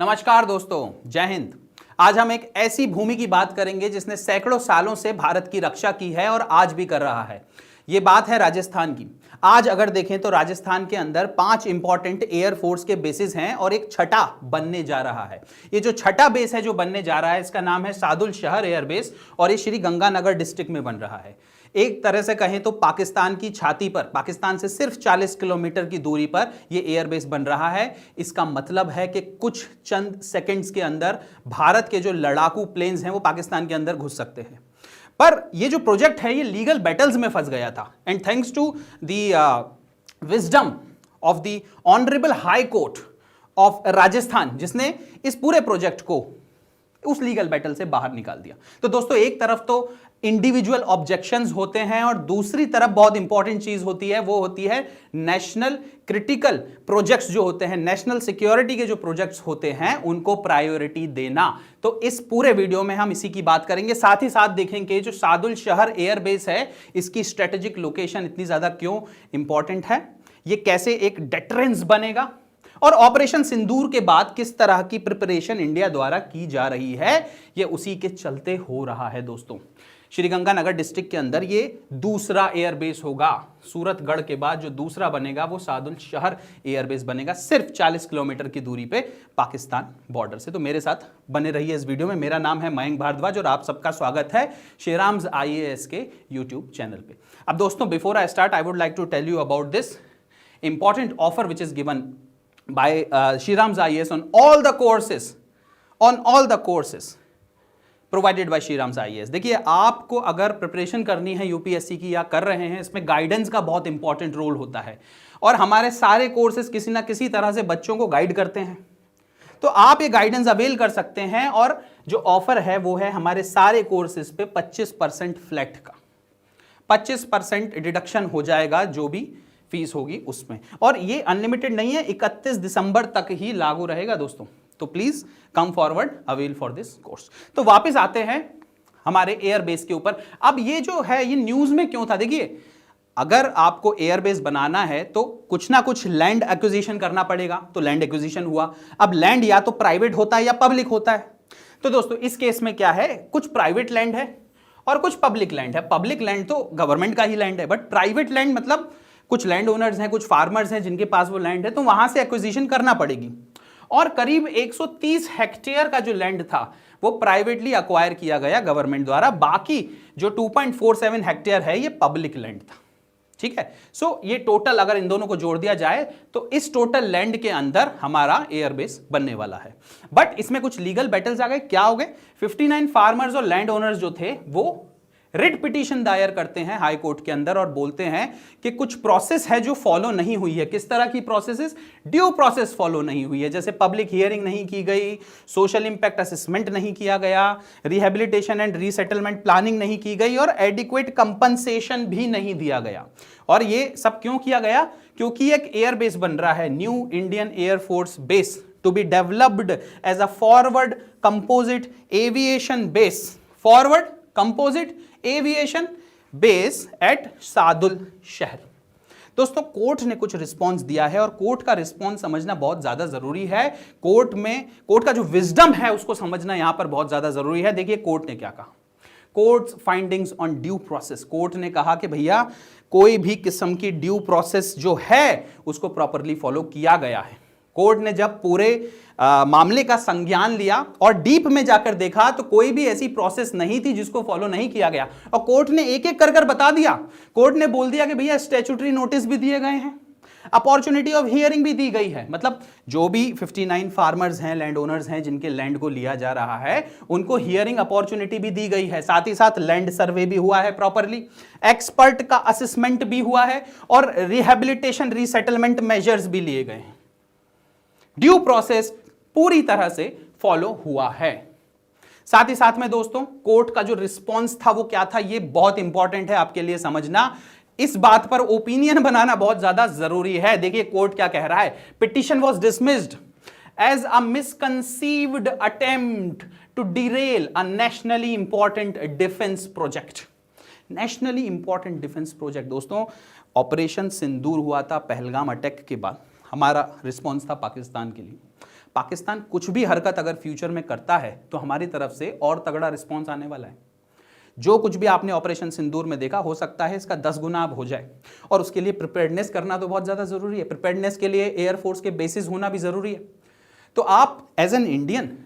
नमस्कार दोस्तों, जय हिंद। आज हम एक ऐसी भूमि की बात करेंगे जिसने सैकड़ों सालों से भारत की रक्षा की है और आज भी कर रहा है। ये बात है राजस्थान की। आज अगर देखें तो राजस्थान के अंदर 5 इंपॉर्टेंट एयरफोर्स के बेसिस हैं और एक छठा बनने जा रहा है। ये जो छठा बेस है जो बनने जा रहा है, इसका नाम है सादुल शहर एयरबेस और ये श्री गंगानगर डिस्ट्रिक्ट में बन रहा है। एक तरह से कहें तो पाकिस्तान की छाती पर, पाकिस्तान से सिर्फ 40 किलोमीटर की दूरी पर यह एयरबेस बन रहा है। इसका मतलब है कि कुछ चंद सेकंड्स के अंदर भारत के जो लड़ाकू प्लेन्स हैं वो पाकिस्तान के अंदर घुस सकते हैं। पर यह जो प्रोजेक्ट है ये लीगल बैटल्स में फंस गया था and thanks to the wisdom of the honourable High Court of Rajasthan, जिसने इस पूरे प्रोजेक्ट को उस लीगल बैटल से बाहर निकाल दिया। तो दोस्तों, एक तरफ तो इंडिविजुअल ऑब्जेक्शंस होते हैं और दूसरी तरफ बहुत इंपॉर्टेंट चीज होती है, वो होती है नेशनल क्रिटिकल प्रोजेक्ट्स जो होते हैं, नेशनल सिक्योरिटी के जो प्रोजेक्ट्स होते हैं उनको प्रायोरिटी देना। तो इस पूरे वीडियो में हम इसी की बात करेंगे। साथ ही साथ देखेंगे जो सादुल शहर एयरबेस है, इसकी स्ट्रेटेजिक लोकेशन इतनी ज्यादा क्यों इंपॉर्टेंट है, ये कैसे एक डेटरेंस बनेगा और ऑपरेशन सिंदूर के बाद किस तरह की प्रिपरेशन इंडिया द्वारा की जा रही है, ये उसी के चलते हो रहा है। दोस्तों, श्रीगंगानगर डिस्ट्रिक्ट के अंदर ये दूसरा एयरबेस होगा। सूरतगढ़ के बाद जो दूसरा बनेगा वो सादुल शहर एयरबेस बनेगा, सिर्फ 40 किलोमीटर की दूरी पे पाकिस्तान बॉर्डर से। तो मेरे साथ बने रहिए इस वीडियो में। मेरा नाम है मयंक भारद्वाज और आप सबका स्वागत है श्रीराम्स IAS के यूट्यूब चैनल पे। अब दोस्तों, before I start I would like to tell you about this important offer which is given by Shriram's IAS on all the courses provided by Shriram's IAS। देखिए, आपको अगर प्रिपरेशन करनी है UPSC की या कर रहे हैं, इसमें गाइडेंस का बहुत इंपॉर्टेंट रोल होता है और हमारे सारे कोर्सेज किसी ना किसी तरह से बच्चों को गाइड करते हैं। तो आप ये गाइडेंस अवेल कर सकते हैं और जो ऑफर है वो है हमारे सारे कोर्सेज पे 25% फ्लैट का 25% डिडक्शन हो जाएगा जो भी फीस होगी उसमें, और ये अनलिमिटेड नहीं है, 31 दिसंबर तक ही लागू रहेगा दोस्तों। तो please come forward, avail for this course. तो वापस आते हैं हमारे एयरबेस के ऊपर। अब ये जो है ये न्यूज में क्यों था? देखिए, अगर आपको एयरबेस बनाना है तो कुछ ना कुछ लैंड एक्विजिशन करना पड़ेगा, तो लैंड एक्विजिशन हुआ। अब लैंड या तो प्राइवेट होता है या पब्लिक होता है। तो दोस्तों, इस केस में क्या है, कुछ प्राइवेट लैंड है और कुछ पब्लिक लैंड है। पब्लिक लैंड तो गवर्नमेंट का ही लैंड है, बट प्राइवेट लैंड मतलब कुछ लैंड ओनर्स हैं, कुछ फार्मर्स हैं जिनके पास वो लैंड है, तो वहां से एक्विजिशन करना पड़ेगी। और करीब 130 हेक्टेयर का जो लैंड था वो प्राइवेटली अक्वायर किया गया गवर्नमेंट द्वारा। बाकी जो 2.47 हेक्टेयर है ये पब्लिक लैंड था। ठीक है, सो ये टोटल अगर इन दोनों को जोड़ दिया जाए तो इस टोटल लैंड के अंदर हमारा एयरबेस बनने वाला है। बट इसमें कुछ लीगल बैटल्स आ गए। क्या हो गए? 59 फार्मर्स और लैंड ओनर्स जो थे वो रिट पिटीशन दायर करते हैं हाई कोर्ट के अंदर और बोलते हैं कि कुछ प्रोसेस है जो फॉलो नहीं हुई है। किस तरह की प्रोसेसेस? ड्यू प्रोसेस फॉलो नहीं हुई है, जैसे पब्लिक हियरिंग नहीं की गई, सोशल इंपैक्ट असेसमेंट नहीं किया गया, रिहेबिलिटेशन एंड रीसेटलमेंट प्लानिंग नहीं की गई और एडिक्वेट कंपनसेशन भी नहीं दिया गया। और ये सब क्यों किया गया? क्योंकि एक एयरबेस बन रहा है, new Indian airforce base to be developed as a forward composite aviation base, forward composite aviation base at Sadul Shahar. दोस्तों, कोर्ट ने कुछ रिस्पांस दिया है और कोर्ट का रिस्पांस समझना बहुत ज्यादा जरूरी है। कोर्ट का जो विजडम है उसको समझना यहां पर बहुत ज्यादा जरूरी है। देखिए, कोर्ट ने क्या कहा। Courts findings on due process. Court ने कहा कि भैया, कोई भी किस्म की ड्यू प्रोसेस जो है उसको प्रॉपरली फॉलो किया गया है। कोर्ट ने जब पूरे मामले का संज्ञान लिया और डीप में जाकर देखा तो कोई भी ऐसी प्रोसेस नहीं थी जिसको फॉलो नहीं किया गया, और कोर्ट ने एक एक कर बता दिया। कोर्ट ने बोल दिया कि भैया स्टैट्यूटरी नोटिस भी दिए गए हैं, अपॉर्चुनिटी ऑफ हियरिंग भी दी गई है। मतलब जो भी 59 फार्मर्स हैं, लैंड ओनर्स हैं जिनके लैंड को लिया जा रहा है, उनको हियरिंग अपॉर्चुनिटी भी दी गई है। साथ ही साथ लैंड सर्वे भी हुआ है प्रॉपरली, एक्सपर्ट का असेसमेंट भी हुआ है और रिहेबिलिटेशन रीसेटलमेंट मेजर्स भी लिए गए हैं। ड्यू प्रोसेस पूरी तरह से फॉलो हुआ है। साथ ही साथ में दोस्तों, कोर्ट का जो रिस्पांस था वो क्या था, ये बहुत इंपॉर्टेंट है आपके लिए समझना। इस बात पर ओपिनियन बनाना बहुत ज्यादा जरूरी है। देखिए, कोर्ट क्या कह रहा है। Petition was dismissed as a misconceived attempt to derail a nationally important defence project. Nationally important defence project दोस्तों, ऑपरेशन सिंदूर हुआ था पहलगाम अटैक के बाद। हमारा रिस्पॉन्स था पाकिस्तान के लिए। पाकिस्तान कुछ भी हरकत अगर फ्यूचर में करता है तो हमारी तरफ से और तगड़ा रिस्पॉन्स आने वाला है। जो कुछ भी आपने ऑपरेशन सिंदूर में देखा, हो सकता है इसका 10 गुना अब हो जाए, और उसके लिए प्रिपेयर्डनेस करना तो बहुत ज़्यादा ज़रूरी है। प्रिपेयर्डनेस के लिए एयरफोर्स के बेसिस होना भी ज़रूरी है। तो आप एज एन इंडियन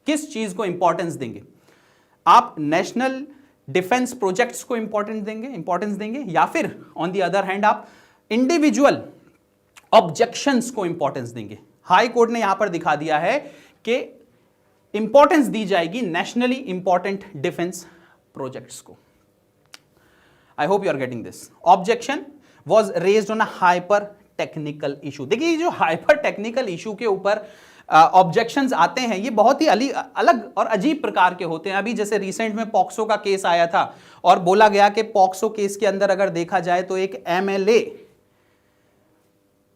किस चीज़ को इंपॉर्टेंस देंगे? आप नेशनल डिफेंस प्रोजेक्ट्स को इंपॉर्टेंस देंगे, या फिर ऑन द अदर हैंड आप इंडिविजुअल ऑब्जेक्शंस को इंपॉर्टेंस देंगे? हाई कोर्ट ने यहां पर दिखा दिया है कि इंपॉर्टेंस दी जाएगी नेशनली इंपॉर्टेंट डिफेंस प्रोजेक्ट्स को। I hope you are getting this. Objection was raised on a hyper technical issue. देखिए, जो हाइपर टेक्निकल इशू के ऊपर ऑब्जेक्शंस आते हैं, ये बहुत ही अलग और अजीब प्रकार के होते हैं। अभी जैसे रिसेंट में पॉक्सो का केस आया था और बोला गया कि पॉक्सो केस के अंदर अगर देखा जाए तो एक एमएलए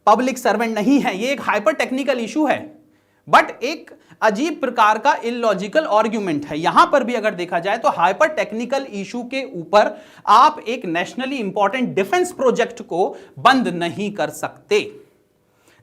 पब्लिक सर्वेंट नहीं है। ये एक हाइपर टेक्निकल इशू है, बट एक अजीब प्रकार का इलॉजिकल आर्ग्यूमेंट है। यहां पर भी अगर देखा जाए तो हाइपर टेक्निकल इशू के ऊपर आप एक नेशनली इंपॉर्टेंट डिफेंस प्रोजेक्ट को बंद नहीं कर सकते।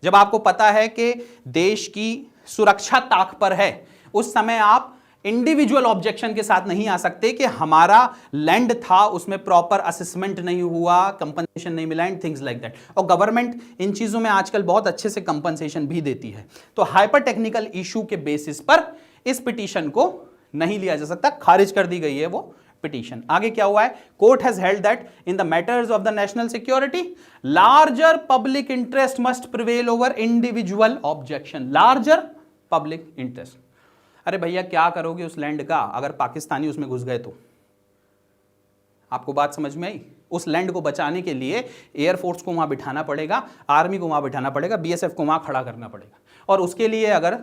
जब आपको पता है कि देश की सुरक्षा ताक पर है, उस समय आप इंडिविजुअल ऑब्जेक्शन के साथ नहीं आ सकते कि हमारा लैंड था, उसमें प्रॉपर असेसमेंट नहीं हुआ, कंपनसेशन नहीं मिला एंड थिंग्स लाइक दैट। और गवर्नमेंट इन चीजों में आजकल बहुत अच्छे से कंपनसेशन भी देती है। तो हाइपर टेक्निकल इशू के बेसिस पर इस पिटीशन को नहीं लिया जा सकता, खारिज कर दी गई है वो पिटीशन। आगे क्या हुआ है? Court has held that in the matters of the national security larger public interest must prevail over individual objection. Larger public interest. अरे भैया, क्या करोगे उस लैंड का अगर पाकिस्तानी उसमें घुस गए तो? आपको बात समझ में आई? उस लैंड को बचाने के लिए एयरफोर्स को वहां बिठाना पड़ेगा, आर्मी को वहां बिठाना पड़ेगा, बीएसएफ को वहां खड़ा करना पड़ेगा। और उसके लिए अगर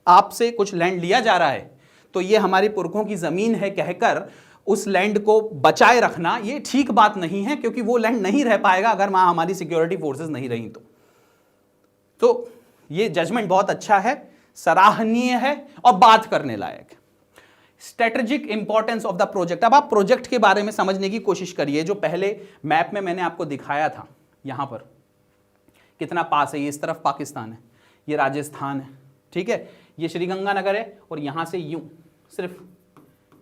आपसे कुछ लैंड लिया जा रहा है तो ये हमारी पुरखों की जमीन है कहकर उस लैंड को बचाए रखना ये ठीक बात नहीं है, क्योंकि वो लैंड नहीं रह पाएगा अगर वहां हमारी सिक्योरिटी फोर्सेस नहीं रही तो ये जजमेंट बहुत अच्छा है, सराहनीय है और बात करने लायक। Strategic importance of the project. अब आप प्रोजेक्ट के बारे में समझने की कोशिश करिए। जो पहले मैप में मैंने आपको दिखाया था, यहां पर कितना पास है, ये इस तरफ पाकिस्तान है, ये राजस्थान है, ठीक है, ये श्रीगंगानगर है, और यहां से यूं सिर्फ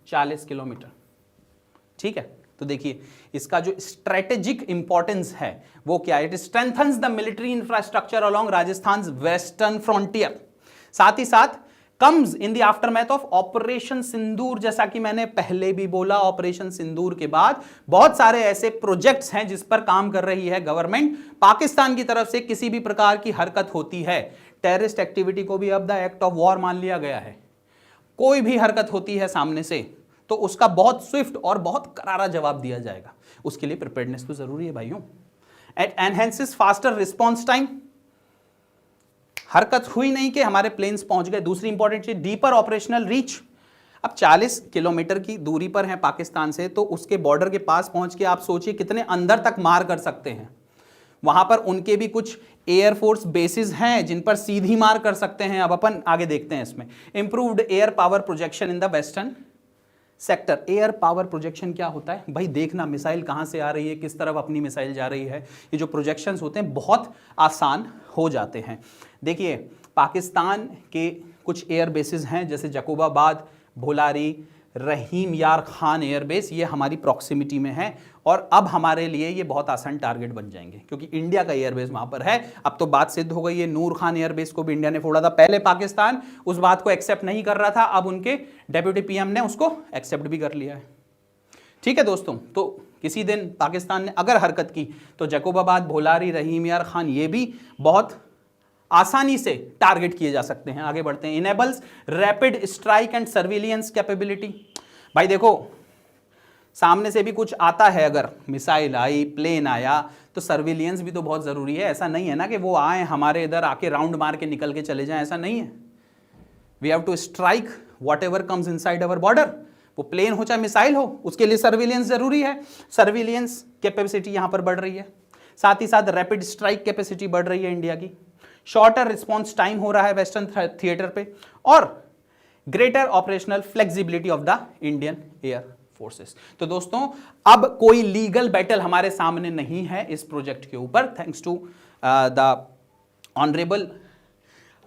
40 किलोमीटर, ठीक है। तो देखिए इसका जो स्ट्रेटेजिक इंपॉर्टेंस है वो क्या है? It strengthens the military infrastructure along Rajasthan western frontier. साथ ही साथ comes in the aftermath of operation Sindoor. जैसा कि मैंने पहले भी बोला, ऑपरेशन सिंदूर के बाद बहुत सारे ऐसे प्रोजेक्ट्स हैं जिस पर काम कर रही है गवर्नमेंट। पाकिस्तान की तरफ से किसी भी प्रकार की हरकत होती है, टेररिस्ट एक्टिविटी को भी अब द एक्ट ऑफ वॉर मान लिया गया है। कोई भी हरकत होती है सामने से तो उसका बहुत स्विफ्ट और बहुत करारा जवाब दिया जाएगा। उसके लिए प्रिपेयर्डनेस तो जरूरी है भाइयों। It enhances faster response time. हरकत हुई नहीं कि हमारे प्लेन्स पहुंच गए। दूसरी इंपॉर्टेंट चीज, डीपर ऑपरेशनल रीच। अब 40 किलोमीटर की दूरी पर है पाकिस्तान से, तो उसके बॉर्डर के पास पहुंच के आप सोचिए कितने अंदर तक मार कर सकते हैं। वहां पर उनके भी कुछ एयरफोर्स बेसिस हैं जिन पर सीधी मार कर सकते हैं। अब अपन आगे देखते हैं इसमें। Improved air power projection in the western sector. Air power projection क्या होता है भाई? देखना मिसाइल कहां से आ रही है, किस तरफ अपनी मिसाइल जा रही है। ये जो प्रोजेक्शंस होते हैं बहुत आसान हो जाते हैं। देखिए पाकिस्तान के कुछ एयर बेसिस हैं जैसे जकोबाबाद, भोलारी, रहीम यार खान एयरबेस, ये हमारी प्रॉक्सिमिटी में है और अब हमारे लिए ये बहुत आसान टारगेट बन जाएंगे क्योंकि इंडिया का एयरबेस वहां पर है। अब तो बात सिद्ध हो गई है, नूर खान एयरबेस को भी इंडिया ने फोड़ा था। पहले पाकिस्तान उस बात को एक्सेप्ट नहीं कर रहा था, अब उनके डेप्यूटी पीएम ने उसको एक्सेप्ट भी कर लिया है। ठीक है दोस्तों, तो किसी दिन पाकिस्तान ने अगर हरकत की तो जकोबाबाद, भोलारी, रहीम यार खान ये भी बहुत आसानी से टारगेट किए जा सकते हैं। आगे बढ़ते हैं। Enables rapid strike and surveillance capability. भाई देखो, सामने से भी कुछ आता है, अगर मिसाइल आई, प्लेन आया, तो सर्विलियंस भी तो बहुत जरूरी है। ऐसा नहीं है ना कि वो आए हमारे इधर आके राउंड मार के निकल के चले जाएं, ऐसा नहीं है। We have to strike whatever comes inside our border. वो प्लेन हो चाहे मिसाइल हो, उसके लिए सर्विलियंस जरूरी है। सर्विलियंस कैपेसिटी यहां पर बढ़ रही है, साथ ही साथ रैपिड स्ट्राइक कैपेसिटी बढ़ रही है इंडिया की। शॉर्टर रिस्पॉन्स टाइम हो रहा है वेस्टर्न थिएटर पे, और greater operational flexibility of the Indian air forces. तो दोस्तों अब कोई लीगल बैटल हमारे सामने नहीं है इस प्रोजेक्ट के ऊपर, thanks to the honourable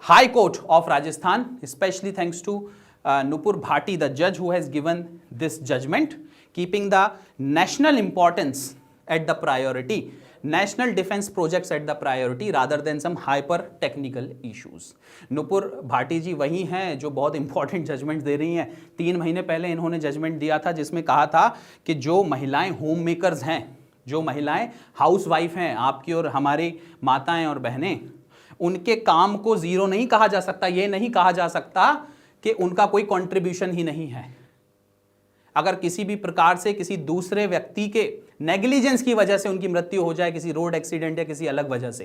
High Court of Rajasthan, especially thanks to Nupur Bhati, the judge who has given this judgment, keeping the national importance at the priority, national defense projects at the priority rather than some hyper technical issues. Nupur Bhati ji वही हैं जो बहुत important judgement दे रही हैं। 3 महीने पहले इन्होंने judgement दिया था जिसमें कहा था कि जो महिलाएं होम मेकर्स हैं, जो महिलाएं हाउस वाइफ हैं, आपकी और हमारी माताएं और बहनें, उनके काम को जीरो नहीं कहा जा सकता। ये नहीं कहा जा सकता कि उनका कोई कंट्रीब्यूशन ही नहीं है। अगर किसी भी प्रकार से किसी दूसरे व्यक्ति के नेग्लिजेंस की वजह से उनकी मृत्यु हो जाए, किसी रोड एक्सीडेंट या किसी अलग वजह से,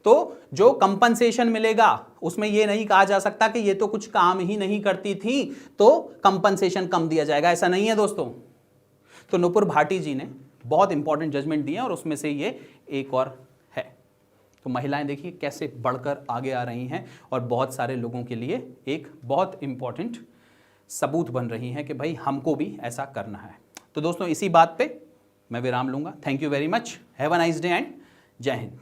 तो जो कंपनसेशन मिलेगा उसमें यह नहीं कहा जा सकता कि ये तो कुछ काम ही नहीं करती थी तो कंपनसेशन कम दिया जाएगा। ऐसा नहीं है दोस्तों। तो नुपुर भाटी जी ने बहुत इंपॉर्टेंट जजमेंट दिए और उसमें से ये एक और है। तो महिलाएं देखिए कैसे बढ़कर आगे आ रही हैं और बहुत सारे लोगों के लिए एक बहुत इंपॉर्टेंट सबूत बन रही हैं कि भाई हमको भी ऐसा करना है। तो दोस्तों इसी बात पे मैं विराम लूंगा। Thank you very much. Have a nice day and जय हिंद।